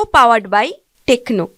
co-powered by Techno.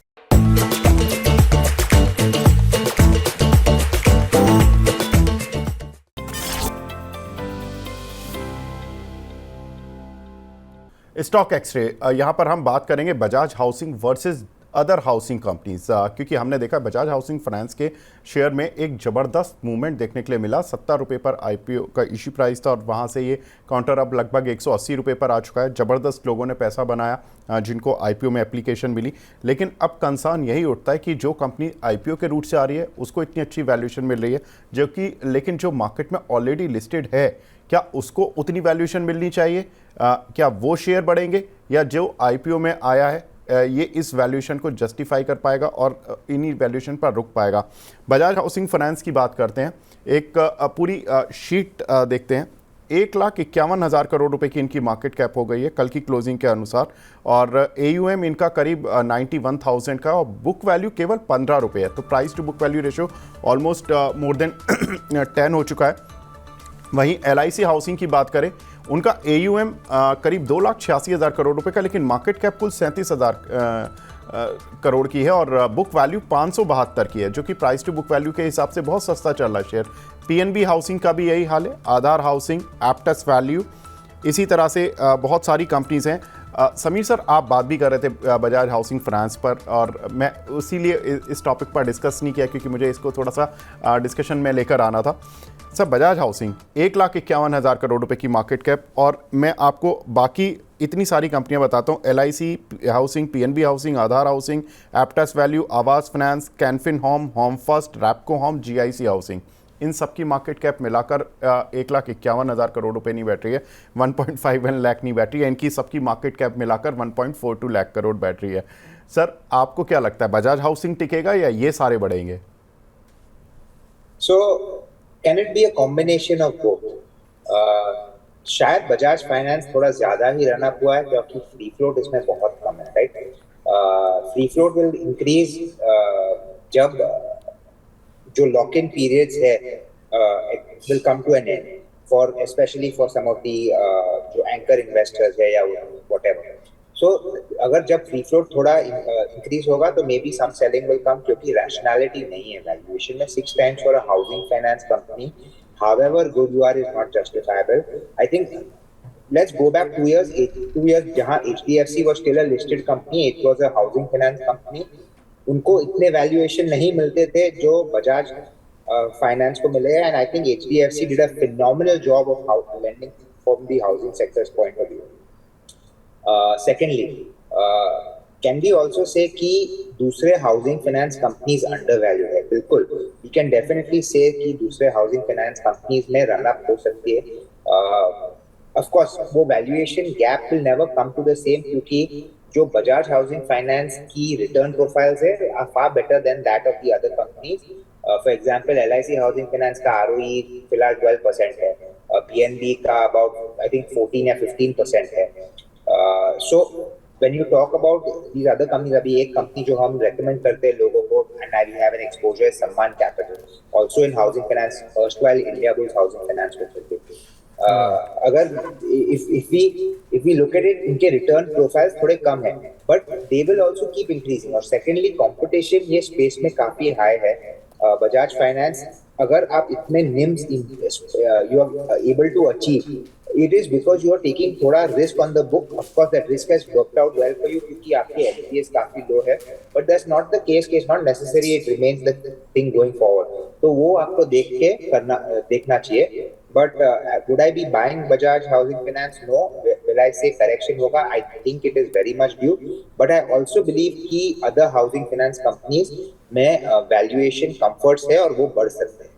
Stock x ray, यहाँ पर हम बात करेंगे Bajaj housing versus other housing companies, क्योंकि हमने देखा बजाज हाउसिंग फाइनेंस के शेयर में एक ज़बरदस्त मूवमेंट देखने के लिए मिला। 70 रुपये पर आईपीओ का इश्यू प्राइस था और वहाँ से ये काउंटर अब लगभग 180 रुपये पर आ चुका है। ज़बरदस्त लोगों ने पैसा बनाया जिनको आईपीओ में एप्लीकेशन मिली। लेकिन अब कंसर्न यही उठता है कि जो कंपनी आईपीओ के रूट से आ रही है उसको इतनी अच्छी वैल्यूएशन मिल रही है, जो कि लेकिन जो मार्केट में ऑलरेडी लिस्टेड है, क्या उसको उतनी वैल्यूएशन मिलनी चाहिए? क्या वो शेयर बढ़ेंगे या जो आईपीओ में आया है ये इस वैल्यूएशन को जस्टिफाई कर पाएगा और इन्हीं वैल्यूएशन पर रुक पाएगा? बजाज हाउसिंग फाइनेंस की बात करते हैं, एक पूरी शीट देखते हैं। 1,51,000 करोड़ रुपए की इनकी मार्केट कैप हो गई है कल की क्लोजिंग के अनुसार, और एयूएम इनका करीब 91,000 का, और बुक वैल्यू केवल 15 रुपये है। तो price to book value ratio almost more than 10 हो चुका है। वहीं एलआईसी हाउसिंग की बात करें, उनका एयूएम करीब 2,86,000 करोड़ रुपए का, लेकिन मार्केट कैप कुल 37,000 करोड़ की है और बुक वैल्यू 572 की है, जो कि प्राइस टू बुक वैल्यू के हिसाब से बहुत सस्ता चल रहा है शेयर। पीएनबी हाउसिंग का भी यही हाल है, आधार हाउसिंग, एप्टस वैल्यू, इसी तरह से बहुत सारी कंपनीज हैं। समीर सर, आप बात भी कर रहे थे बजाज हाउसिंग फाइनेंस पर, और मैं इसीलिए इस टॉपिक पर डिस्कस नहीं किया क्योंकि मुझे इसको थोड़ा सा डिस्कशन में लेकर आना था। सर, बजाज हाउसिंग 1,51,000 करोड़ रुपए की मार्केट कैप, और मैं आपको बाकी इतनी सारी कंपनियां बताता हूं, LIC housing, PNB housing, Aadhaar housing, Aptus value, Aavas finance, Canfin home, home first, Repco home, GIC housing, इन सब की मार्केट कैप मिलाकर 1,51,000 करोड़ रुपए नहीं बैठ रही है, 1.51 लाख नहीं बैठ रही है, इनकी सबकी मार्केट कैप मिलाकर 1.42 लाख करोड़ बैठ रही है। सर, आपको क्या लगता है, बजाज हाउसिंग टिकेगा या ये सारे बढ़ेंगे? So can it be a combination of both? शायद बजाज फाइनेंस थोड़ा ज्यादा ही रन अप हुआ है क्योंकि फ्री फ्लोट इसमें बहुत कम है, right? Free float will increase जब जो लॉक इन पीरियड्स है will come to an end for specially for some of the जो एंकर इन्वेस्टर्स है या व्हाटएवर। सो अगर जब फ्री फ्लोट थोड़ा इंक्रीज होगा तो may be some selling will come, क्योंकि रैशनैलिटी नहीं है वैल्यूएशन में। 6 times for a housing finance company, however good you are, is not justifiable. I think let's go back 2 years. 2 years जहाँ HDFC was still a listed company, it was a housing finance company. उनको इतने valuation नहीं मिलते थे जो Bajaj finance को मिले, and I think HDFC did a phenomenal job of how lending from the housing sector's point of view. Secondly, can we also say कि दूसरे हाउसिंग फाइनेंस कंपनीज अंडरवैल्यू है? बिल्कुल, we can definitely say कि दूसरे housing finance companies में run up हो सकती है। of course वो valuation gap will never come to the same, क्योंकि जो बजाज हाउसिंग फाइनेंस की रिटर्न प्रोफाइल्स है are far better than that of the other companies. For example, LIC housing finance का ROE फिलहाल 12% है, PNB का about I think 14 या 15% है। So when you talk about these other companies, अभी एक कंपनी जो हम रेकमेंड करते हैं लोगों को, and I have an exposure, सम्मान capital, also in housing finance, erstwhile Indiabulls housing finance को चलते थे। अगर if we look at it, इनके रिटर्न प्रोफाइल्स थोड़े कम है, but they will also keep increasing। और secondly, competition ये स्पेस में काफी हाई है। बजाज फाइनेंस, अगर आप इतने NIMS you are able to achieve, it is because you are taking थोड़ा risk on the book. Of course that risk has worked out well for you क्योंकि आपकी NPS काफी low है, but that's not the case. It's not necessary it remains the thing going forward. तो वो आपको देखना चाहिए। But would I be buying Bajaj Housing Finance? No. Will I say correction होगा? I think it is very much due. But I also believe कि other housing finance companies में valuation comforts है और वो बढ़ सकते हैं।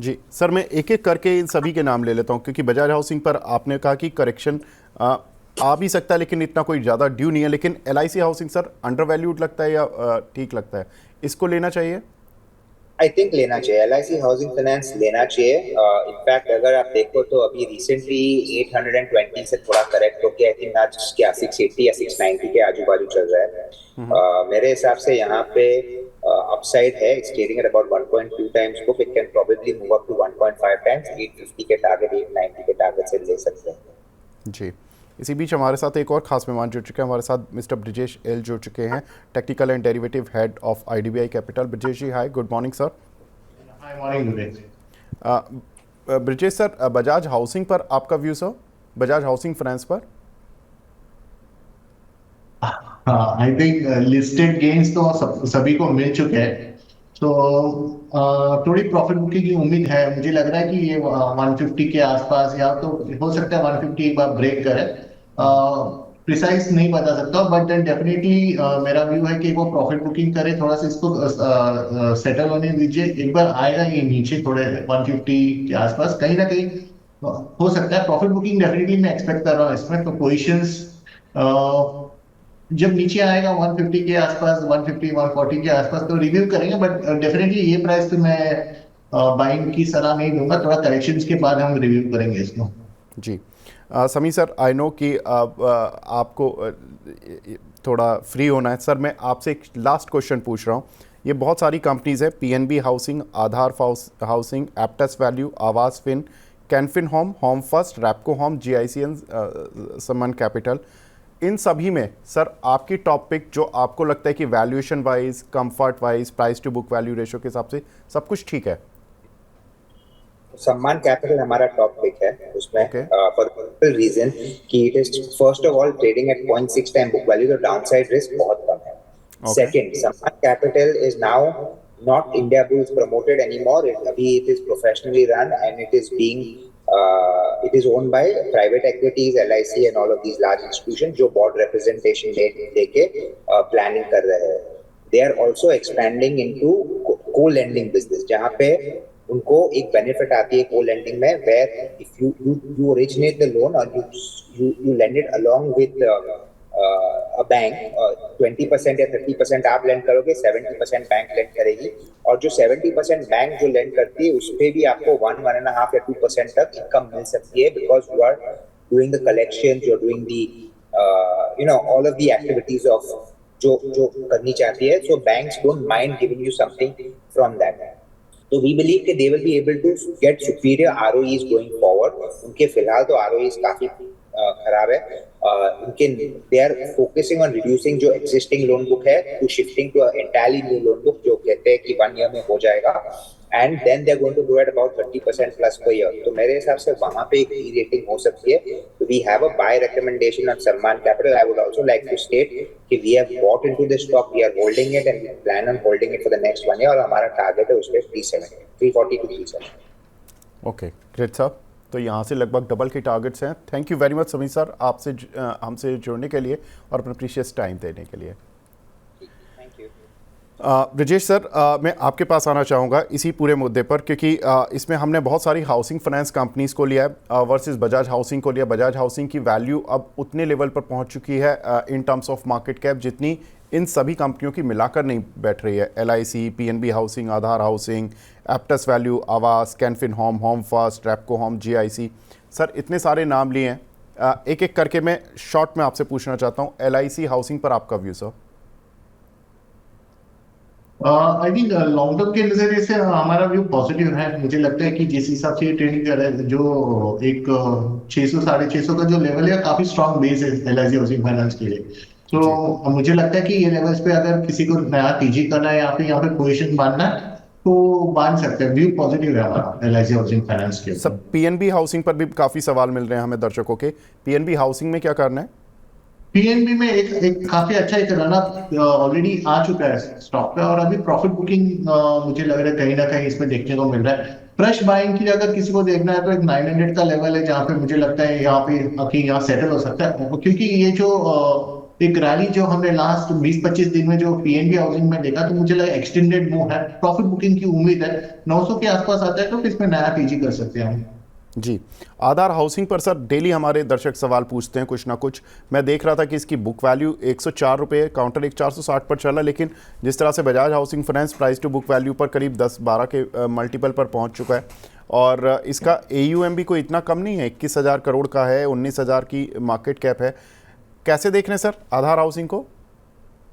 जी सर, मैं एक एक करके इन सभी के नाम ले लेता हूं, क्योंकि बजाज हाउसिंग पर आपने कहा कि करेक्शन आ भी सकता है लेकिन इतना कोई ज़्यादा ड्यू नहीं है, लेकिन LIC housing sir under valued लगता है या ठीक लगता है? इसको लेना चाहिए? आई थिंक लेना चाहिए, LIC हाउसिंग फाइनेंस लेना चाहिए। इनफैक्ट अगर आप देखो तो अभी रिसेंटली 820 से थोड़ा करेक्ट होके आई थिंक आज क्या 680 या 690 के आजू बाजू चल रहा है। मेरे हिसाब से यहाँ पे अपसाइड है। It's trading at about 1.2 times book. It can probably move up to 1.5 times। 850 के टारगेट 890 के टारगेट से ले सकते हैं। जी, इसी बीच हमारे साथ एक और खास मेहमान जुड़ चुके हैं, हमारे साथ मिस्टर ब्रिजेश एल जुड़ चुके हैं, technical and derivative head of IDBI capital. Brijesh ji hi, good morning sir. Hi morning Vivek. Brijesh sir, Bajaj housing पर आपका view sir, Bajaj housing finance पर। आई थिंक लिस्टेड गेन्स तो सभी को मिल चुके हैं, तो थोड़ी प्रॉफिट बुकिंग की उम्मीद है। मुझे लग रहा है कि ये 150 के आसपास, या तो हो सकता है 150 एक बार ब्रेक करे। प्रिसाइज नहीं बता सकता, बट देन डेफिनेटली मेरा व्यू है कि वो प्रॉफिट बुकिंग करे, थोड़ा सा इसको सेटल होने दीजिए। एक बार आएगा ये नीचे थोड़े 150 के आसपास, कहीं ना कहीं हो सकता है प्रॉफिट बुकिंग डेफिनेटली मैं एक्सपेक्ट कर रहा हूँ इसमें। तो पोजिशंस जब नीचे आएगा 150 के आसपास, 150 140 के आसपास, तो रिव्यू करेंगे। बट डेफिनेटली ये प्राइस पे मैं बाइंग की सलाह नहीं दूंगा, थोड़ा करेक्शंस के बाद हम रिव्यू करेंगे इसको। जी समी सर, आई नो कि आपको थोड़ा फ्री होना है सर। मैं आपसे एक लास्ट क्वेश्चन पूछ रहा हूँ। ये बहुत सारी कंपनीज है, PNB housing, Aadhaar housing, Aptus value, Aavas fin, Canfin home, home first, Repco home, GICN, Sammaan capital. इन सभी में सर आपकी टॉप पिक जो आपको लगता है कि valuation wise, comfort wise, price to book value ratio के हिसाब से सब कुछ ठीक है? सम्मान कैपिटल हमारा टॉप पिक है उसमें, Okay. फॉर सिंपल रीजन कि it is first of all trading at 0.6 time book value, तो डाउनसाइड रिस्क बहुत कम है। Okay. Second, Sammaan capital is now not Indiabulls promoted anymore, अभी it is professionally run and it is being it is owned by private equities, LIC and all of these large institutions जो board representation लेके planning कर रहे हैं। They are also expanding into co-lending business, जहाँ पे उनको एक benefit आती है co-lending में, where if you originate the loan or you lend it along with a bank, 20% या 30% आप lend करोगे, 70% बैंक lend करेगी, और जो 70% बैंक जो lend करती है उस पे भी आपको 1.5 या 2% तक इनकम मिल सकती है, because you are doing the collections, you're doing the all of the activities of जो करनी चाहती है, so banks don't mind giving you something from that. So we believe that they will be able to get superior ROEs going forward. उनके फिलहाल तो ROEs काफी खराब है। उनके they are focusing on reducing जो existing loan book है to shifting to an entirely new loan book, जो कहते हैं कि 1 year में हो जाएगा, and then they are going to grow at about 30% plus per year. तो मेरे हिसाब से वहाँ पे एक re-rating हो सकती है। So we have a buy recommendation on Sammaan Capital. I would also like to state कि we have bought into this stock, we are holding it and we plan on holding it for the next 1 year, और हमारा target है उसके 340 to 370। Okay great sir, तो यहाँ से लगभग double के टारगेट्स हैं। थैंक यू वेरी मच समी सर, आपसे हमसे जुड़ने के लिए और अपना प्रीशियस टाइम देने के लिए। ब्रिजेश सर, मैं आपके पास आना चाहूँगा इसी पूरे मुद्दे पर, क्योंकि इसमें हमने बहुत सारी हाउसिंग फाइनेंस कंपनीज़ को लिया है वर्सेस बजाज हाउसिंग को लिया। बजाज हाउसिंग की वैल्यू अब उतने लेवल पर पहुँच चुकी है in terms of market cap जितनी इन सभी कंपनियों की मिलाकर नहीं बैठ रही है। LIC, PNB housing, Aadhaar housing, Aptus value, Aavas, Canfin home, home first, Repco home, GIC। Sir इतने सारे नाम लिए हैं, एक एक करके मैं शॉर्ट में आपसे पूछना चाहता हूँ। LIC हाउसिंग पर आपका view sir? I think long term के नजरिए से हमारा व्यू पॉजिटिव है। मुझे लगता है कि जिस हिसाब से ये ट्रेडिंग कर रहा है, जो एक 600 650 का जो लेवल है, काफी स्ट्रॉन्ग बेस है LIC हाउसिंग फाइनेंस के लिए। तो मुझे लगता है कि ये लेवल्स पे अगर किसी को नया TG करना है या फिर यहाँ पे पोजीशन बांधना है तो बांध सकते हैं। व्यू पॉजिटिव है हमारा LIC हाउसिंग फाइनेंस के। सब PNB हाउसिंग पर भी काफ़ी सवाल मिल रहे हैं हमें दर्शकों के। PNB हाउसिंग में क्या करना है? PNB में एक काफी अच्छा एक रनअप ऑलरेडी आ चुका है स्टॉक पे, और अभी प्रॉफिट बुकिंग मुझे लग रहा है कहीं ना कहीं इसमें देखने को मिल रहा है। फ्रेश बाइंग के लिए अगर किसी को देखना है तो एक 900 का लेवल है जहाँ पे मुझे लगता है यहाँ पे यहाँ सेटल हो सकता है, क्योंकि ये जो एक रैली जो हमने लास्ट 20-25 दिन में जो PNB हाउसिंग में देखा, तो मुझे लगा एक्सटेंडेड मूव है, प्रॉफिट बुकिंग की उम्मीद है। 900 के आसपास आता है तो इसमें नया TG कर सकते हैं हम। जी, आधार हाउसिंग पर सर डेली हमारे दर्शक सवाल पूछते हैं कुछ ना कुछ। मैं देख रहा था कि इसकी बुक वैल्यू 104 रुपये, काउंटर एक 460 पर चला, लेकिन जिस तरह से Bajaj housing finance price to book value पर करीब 10-12 के मल्टीपल पर पहुंच चुका है, और इसका AUM भी कोई इतना कम नहीं है, 21,000 करोड़ का है, 19,000 की मार्केट कैप है। कैसे देख रहे हैं सर आधार हाउसिंग को?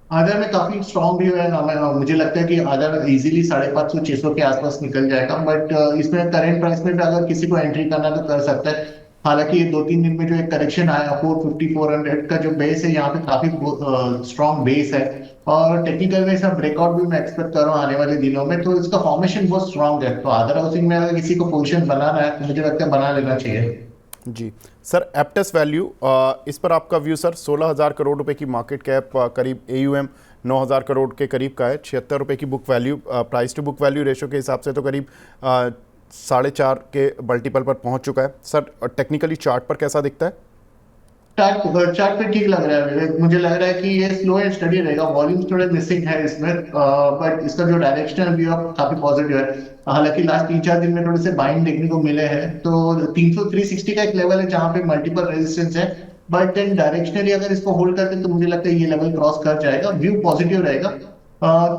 आधार में काफी स्ट्रॉन्ग व्यू है। मुझे लगता है कि आधार इजीली 550-600 के आसपास निकल जाएगा, बट इसमें करेंट प्राइस में भी अगर किसी को एंट्री करना तो कर सकता है। हालांकि ये 2-3 दिन में जो एक करेक्शन आया 450 400 का जो बेस है यहाँ पे काफी स्ट्रॉन्ग बेस है, और टेक्निकल में इसका ब्रेकआउट भी मैं एक्सपेक्ट कर रहा हूँ आने वाले दिनों में। तो इसका फॉर्मेशन बहुत स्ट्रॉन्ग है, तो अदर हाउसिंग में अगर किसी को पोजीशन बनाना है तो मुझे लगता है बना लेना चाहिए। जी सर, एप्टेस वैल्यू, इस पर आपका व्यू सर? 16,000 करोड़ रुपए की मार्केट कैप, करीब AUM 9,000 करोड़ के करीब का है, 76 रुपए की book value, price to book value ratio के हिसाब से तो करीब 4.5 के मल्टीपल पर पहुंच चुका है। सर टेक्निकली चार्ट पर कैसा दिखता है? चार्ट पे ठीक लग रहा है विवेक, मुझे लग रहा है कि ये स्लो एंड स्टडी रहेगा। वॉल्यूम्स थोड़े मिसिंग है इसमें, बट इसका जो डायरेक्शनल व्यू है काफी पॉजिटिव है। हालांकि लास्ट 3-4 दिन में थोड़े से बाइंग देखने को मिले हैं, तो 360 का एक लेवल है जहां पे मल्टीपल रेजिस्टेंस है, बट देन डायरेक्शनली अगर इसको होल्ड करते हैं तो मुझे लगता है ये लेवल क्रॉस कर जाएगा, व्यू पॉजिटिव रहेगा।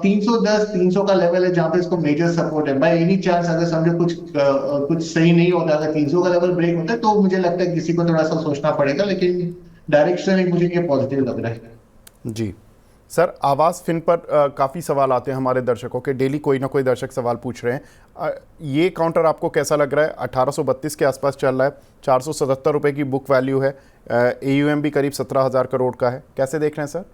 310-300 का लेवल है जहां पे इसको मेजर सपोर्ट है। बाय एनी चांस अगर समझो कुछ सही नहीं होता, अगर 300 का लेवल ब्रेक होता है तो मुझे लगता है किसी को थोड़ा सा सोचना पड़ेगा, लेकिन डायरेक्शनली मुझे ये पॉजिटिव लग रहा है। जी सर, आवास फिन पर काफ़ी सवाल आते हैं हमारे दर्शकों के, डेली कोई ना कोई दर्शक सवाल पूछ रहे हैं। ये काउंटर आपको कैसा लग रहा है? 1832 के आसपास चल रहा है, 477 रुपए की बुक वैल्यू है, AUM भी करीब 17,000 करोड़ का है, कैसे देख रहे हैं सर?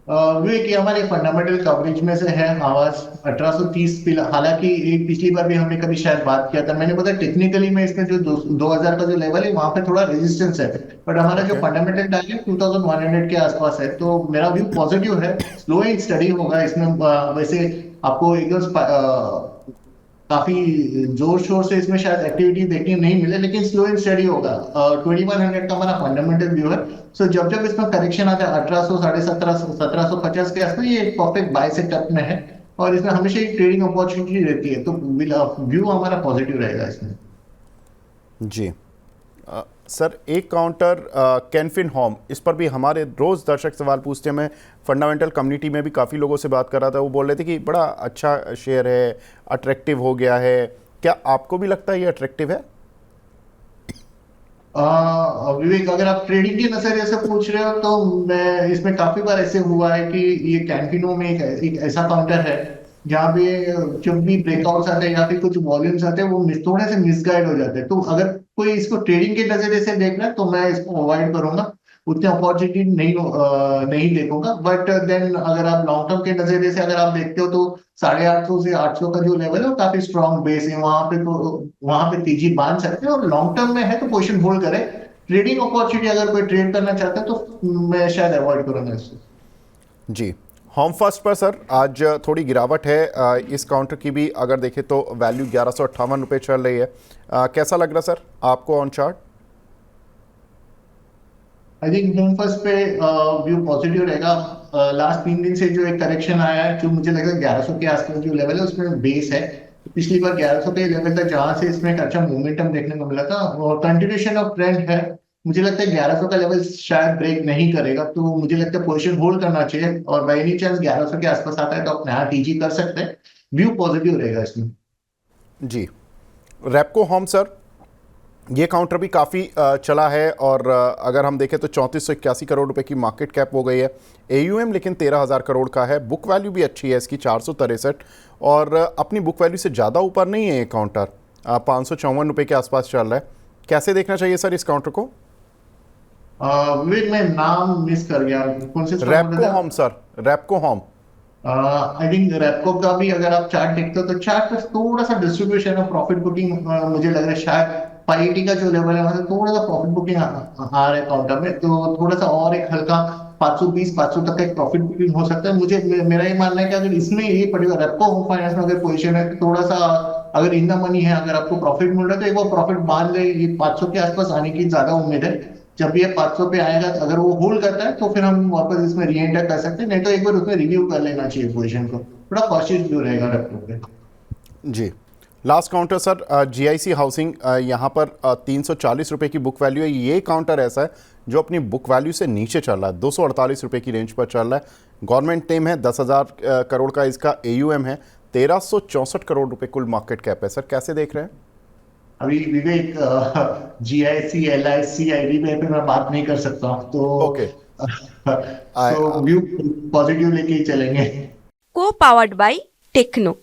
विवेक, ये हमारे फंडामेंटल कवरेज में से है आवाज 1830। हालांकि एक पिछली बार भी हमने कभी शायद बात किया था, मैंने बताया टेक्निकली में इसमें जो 2000 का जो लेवल है वहां पे थोड़ा रेजिस्टेंस है, बट हमारा जो फंडामेंटल टारगेट 2100 के आसपास है, तो मेरा व्यू पॉजिटिव है। स्लो एंड स्टडी होगा इसमें, वैसे आपको एकदम काफी जोर शोर से इसमें शायद एक्टिविटी देखने नहीं मिले, लेकिन स्लो एंड स्टडी होगा। 2100 का हमारा फंडामेंटल व्यू है। सो जब जब इसमें करेक्शन आता है 1800, 1750, 1750 के आसपास, ये परफेक्ट बाय सेटअप में है, और इसमें हमेशा एक ट्रेडिंग अपॉर्चुनिटी रहती है, तो व्यू हमारा पॉजिटिव रहेगा इसमें। जी सर, एक काउंटर कैनफिन होम, इस पर भी हमारे रोज़ दर्शक सवाल पूछते हैं। मैं फंडामेंटल कम्युनिटी में भी काफ़ी लोगों से बात कर रहा था, वो बोल रहे थे कि बड़ा अच्छा शेयर है, अट्रैक्टिव हो गया है। क्या आपको भी लगता है ये अट्रैक्टिव है? विवेक, अगर आप ट्रेडिंग के नजरिए से पूछ रहे हो तो मैं इसमें काफी बार ऐसे हुआ है कि ये कैंफिनो में एक ऐसा काउंटर है जहाँ पे जब भी ब्रेकआउट्स आते हैं या फिर कुछ वॉल्यूम्स आते हैं वो थोड़े से मिसगाइड हो जाते हैं। तो अगर कोई इसको ट्रेडिंग के नजरिए से देखना है तो मैं इसको अवॉइड करूंगा, उतनी अपॉर्चुनिटी नहीं देखूंगा। बट देन अगर आप लॉन्ग टर्म के नजरिए से अगर आप देखते हो तो 850 से 800 का जो लेवल है वो काफी स्ट्रॉन्ग बेस है, वहां पे तेजी बांध सकते हैं, और लॉन्ग टर्म में है तो पोजीशन होल्ड करें। ट्रेडिंग अपॉर्चुनिटी अगर कोई ट्रेड करना चाहता है तो मैं शायद अवॉइड करूंगा इसको। जी, होम फर्स्ट पर सर आज थोड़ी गिरावट है, इस काउंटर की भी अगर देखें तो वैल्यू 1158 रुपये चल रही है, कैसा लग रहा सर आपको on chart? I think home first पे व्यू पॉजिटिव रहेगा। लास्ट 3 दिन से जो एक करेक्शन आया है, जो मुझे लगता है 1100 के आसपास जो लेवल है उसमें बेस है। पिछली बार 1100 के लेवल तक जहां से इसमें एक अच्छा मोमेंटम देखने को मिला था, और कंटिन्यूएशन ऑफ ट्रेंड है। मुझे लगता है 1100 का लेवल शायद ब्रेक नहीं करेगा, तो मुझे लगता है पोजीशन होल्ड करना चाहिए, और बाय एनी चांस 1100 के आसपास आता है तो अपने हाथ टीजी कर सकते हैं। व्यू पॉजिटिव रहेगा इसमें। जी, रेपको होम सर, ये काउंटर भी काफ़ी चला है, और अगर हम देखें तो 3481 करोड़ रुपए की मार्केट कैप हो गई है, AUM लेकिन 13,000 करोड़ का है, बुक वैल्यू भी अच्छी है इसकी 463, और अपनी बुक वैल्यू से ज़्यादा ऊपर नहीं है ये काउंटर, 554 रुपये के आसपास चल रहा है। कैसे देखना चाहिए सर इस काउंटर को? विवेक, मैं नाम मिस कर गया, कौन से Repco home sir, Repco home. I think Repco का भी अगर आप चार्ट देखते हो तो चार्ट पे थोड़ा सा डिस्ट्रीब्यूशन ऑफ प्रॉफिट बुकिंग, मुझे लग रहा है शायद 580 का जो लेवल है वहां से थोड़ा सा प्रॉफिट बुकिंग आ रहा है काउंटर में, तो थोड़ा सा और एक हल्का 520-500 तक का एक प्रॉफिट बुकिंग हो सकता है। मुझे मेरा ये मानना है कि अगर इसमें ये पर्टिकुलर रेपको होम फाइनेंस में अगर पोजीशन है तो थोड़ा सा अगर इन द मनी है, अगर आपको प्रॉफिट मिल रहा है तो एक बार प्रॉफिट मान ले, ये 500 के आसपास आने की ज्यादा उम्मीद है। जब ये 500 पे आएगा अगर वो होल्ड करता है तो फिर हम वापस इसमें री एंटर कर सकते हैं, नहीं तो एक बार उसमें रिव्यू कर लेना चाहिए पोजीशन को, थोड़ा कॉशियस व्यू रहेगा रेपको पे। जी, last counter sir GIC housing, यहाँ पर 340 रुपये की बुक वैल्यू है। ये काउंटर ऐसा है जो अपनी बुक वैल्यू से नीचे चल रहा है, 248 रुपये की रेंज पर चल रहा है। गवर्नमेंट नेम है, 10,000 करोड़ का इसका AUM है, 1364 करोड़ रुपए कुल मार्केट कैप है। सर कैसे देख रहे हैं? अभी विवेक, GIC LIC IB पे मैं बात नहीं कर सकता, तो ओके, तो व्यू पॉजिटिव लेके ही चलेंगे। को पावर्ड बाय टेक्नो।